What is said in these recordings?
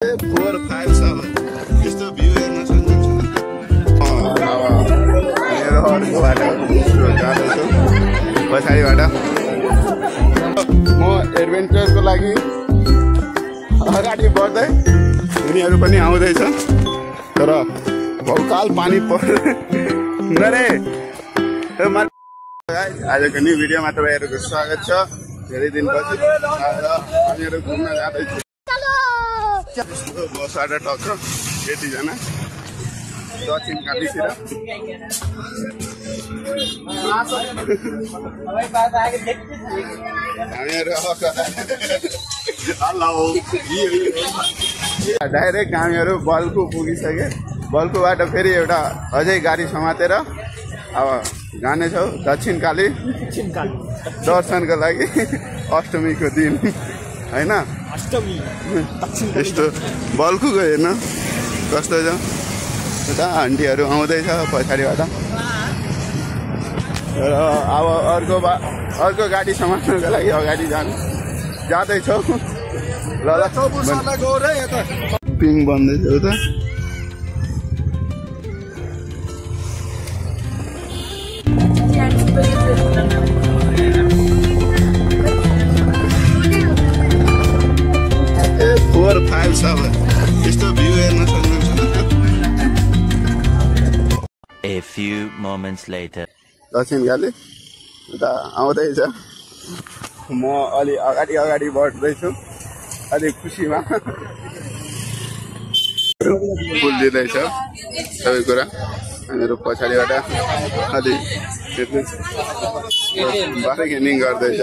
4, 5, 7 यस्तो भ्यू हेर्न सक्नुहुन्छ। मेरो अर्को बाटो जाँदैछु पछाडिबाट। म एडभेन्चरको लागि अगाडि बढ्दै उनीहरू पनि आउँदैछ, तर भौकाल पानी पर्दैन रे। आजको न्यू भिडियोमा तपाईँहरूको स्वागत छ। धेरै दिनपछि हामीहरू घुम्न जाँदैछौँ। बसबाट टक्क यतिजना दक्षिण कालीतिर। डाइरेक्ट हामीहरू बल्कु पुगिसके। बल्कुबाट फेरि एउटा अझै गाडी समातेर अब जानेछौँ दक्षिण काली दर्शनको लागि। अष्टमीको दिन होइन, यस्तो बल्कुको हेर्न कस्तो छ। उता आन्टीहरू आउँदैछ पछाडिबाट। र अब अर्को गाडी समात्नको लागि अगाडि जाँदैछौँ। ल पिङ बन्दैछ उता। यस्तो भ्यू हेर्न सक्नुहुन्छ। A few moments later. दक्षिण काली उता आउँदैछ। म अलि अगाडि बढ्दैछु, अलिक खुसीमा। फुल दिँदैछ सबै कुरा। हामीहरू पछाडिबाट अलि बार्गेनिङ गर्दैछ।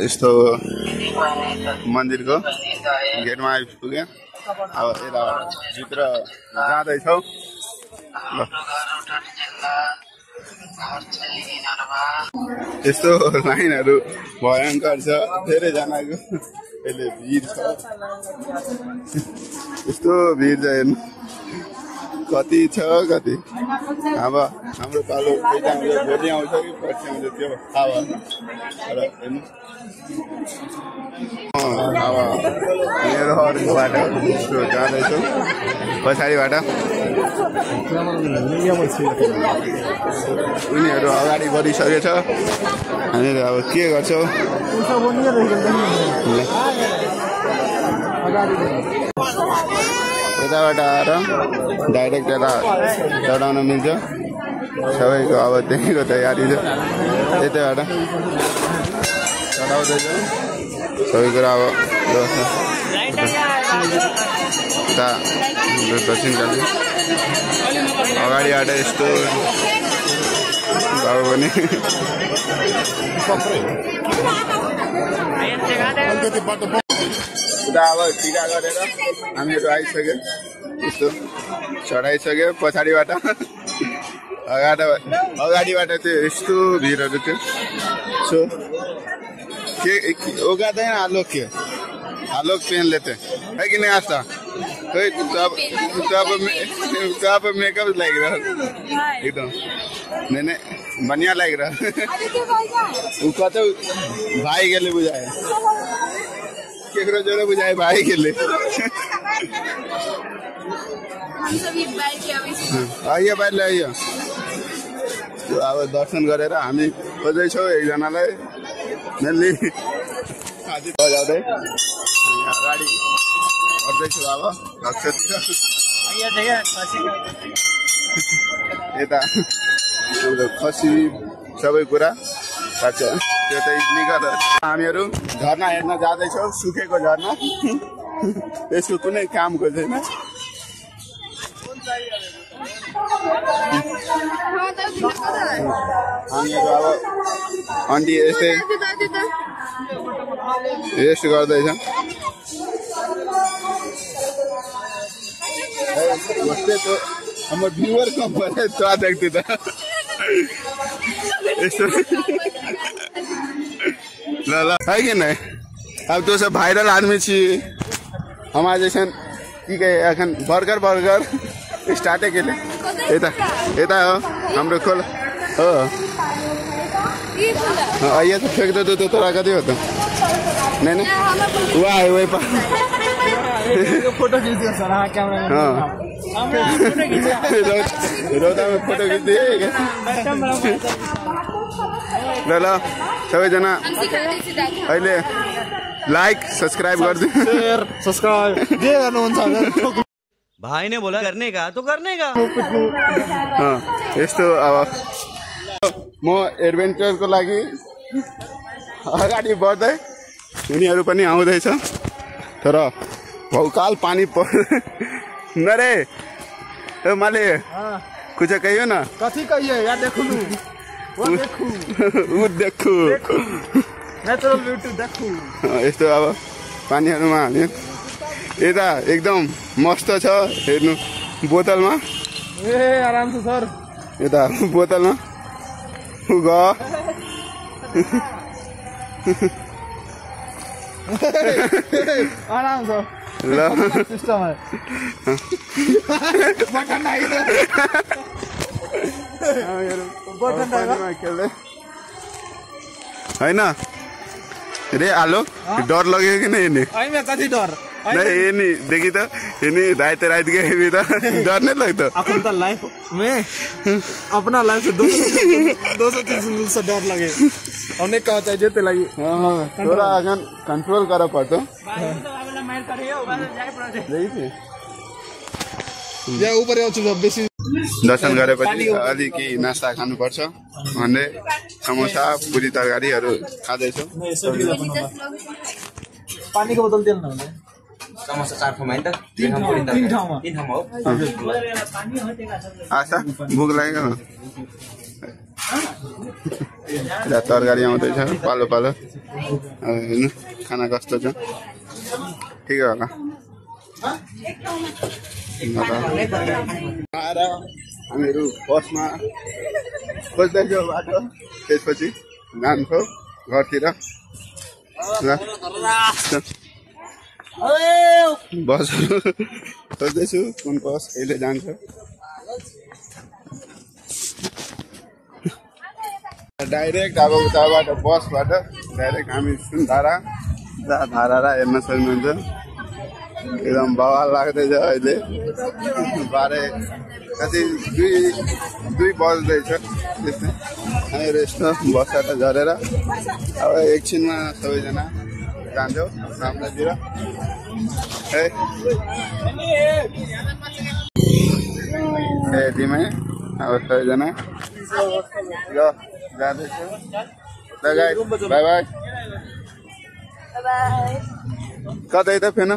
यस्तो मन्दिरको गेटमा आइपुग्यो। अब यताबाट भित्र जाँदैछौँ। यस्तो लाइनहरू भयङ्कर छ, धेरैजनाको। यसले भिड छ, यस्तो भिड छ हेर्नु कति छ कति। अब हाम्रो पालो भोलि आउँछ कि पर्सि आउँछ त्यो थाहा भएन। तर हेर्नु अब मेरो अर्को बाटो जाँदैछु पछाडिबाट। उनीहरू अगाडि बढिसकेछ। हामीहरू अब के गर्छौँ? यताबाट आएर डाइरेक्ट यता चढाउन मिल्छ। सबैको अब त्यहीँको तयारी छ। यतैबाट चढाउँदैछ सबै कुरा। अब यता दक्षिण काली अगाडिबाट यस्तो अब पनि उता अब टिका गरेर हामीहरू आइसक्यो। यस्तो चढाइसक्यो पछाडिबाट। अगाडिबाट त्यो यस्तो भिडहरू थियो। सो के उगादैन आलोक के आलोक पेन लेते है कि नहीं आता? तो आप मेकअप लग रहा एकदम नहीं बढ़िया लग रहा। वो कहते भाई के लिए बुझाए, केकरो जोरे बुझाए भाई के लिए। आइए भाइ आइए। अब दर्शन गरेर हामी खोज्दैछौँ एकजनालाई मेनली बजाउँदै अगाडि बढ्दैछु। अब कक्षतिर यता खसी सबै कुरा थाहा छ। त्यो त इडली गरेर हामीहरू झर्ना हेर्न जाँदैछौँ। सुकेको झर्ना, त्यसको कुनै कामको छैन। हामीहरू अब आन्टी यस्तै रेस्ट गर्दैछ। हम व्यूअर कम है तो आ देखते था है कि नहीं। अब तो सब वायरल आदमी छी हमारे जैसे की कहे अखन बर्गर स्टार्टै केले यता यता हो हाम्रो खोल हो आइए तो फेंक दे तो तोरा कति हो त नहीं नहीं वो आए वही पर फोटो खींच दिया सर हाँ कैमरा हाँ रोता में फोटो खींच दिए ल ल सबैजना अहिले लाइक सब्सक्राइब गरिदिनु शेयर सब्सक्राइब जे गर्नुहुन्छ भाई ने बोला करने का तो करने का यस्तो अब म एडभेन्चरको लागि अगाडि बढ्दै उनीहरू पनि आउँदैछ तर भौकाल पानी न रे ए माले कुछ कहियो न कथी कहिए यार देखू वो देखू उ देखु नेचुरल ब्यूटी देखू यस्तो अब पानीहरूमा हाल्यो यता एकदम मस्त छ हेर्नु बोतलमा ए आराम से सर यता बोतलमा गयो आराम से ल सिस्टम है खेल्दै होइन रे आलो डर लाग्यो कि नहीं इन्हें आई में कथी डर नहीं ये नहीं देखी तो इन्हें रात गए भी तो डर नहीं लगता अपन तो लाइफ में अपना लाइफ से 200-300 से डर लगे हमने कहा चाहिए जेते लगी थोड़ा अगर कंट्रोल करा पड़ता या ऊपर आउँछु बेसी दर्शन गरेपछि अलिकति नास्ता खानुपर्छ भन्दै समोसा पुरी तरकारीहरू खाँदैछौँ पानीको बोतल दिनु न समोसा 4 ठाउँमा हैन त 3 ठाउँमा हो आशा भोक लाग्यो तरकारी आउँदैछ पालो पालो हेर्नु खाना कस्तो छ ठिकै होला आएर हामीहरू बसमा खोज्दैछौँ बाटो त्यसपछि जान्छौँ घरतिर ल बसहरू खोज्दैछु कुन बस कहिले जान्छ डाइरेक्ट अब उताबाट बसबाट डाइरेक्ट हामी सुनधारा जहाँ धारा हेर्न सक्नुहुन्छ एकदम बवाल लाग्दैछ अहिले 12 कति 2 बज्दैछ त्यस्तै हामीहरू यस्तो बसबाट झरेर अब एकछिनमा सबैजना जान्छौँ सामनातिर ए दिमै अब सबैजना ल जाँदैछु ल गाइस बाई बाई कतै त फेन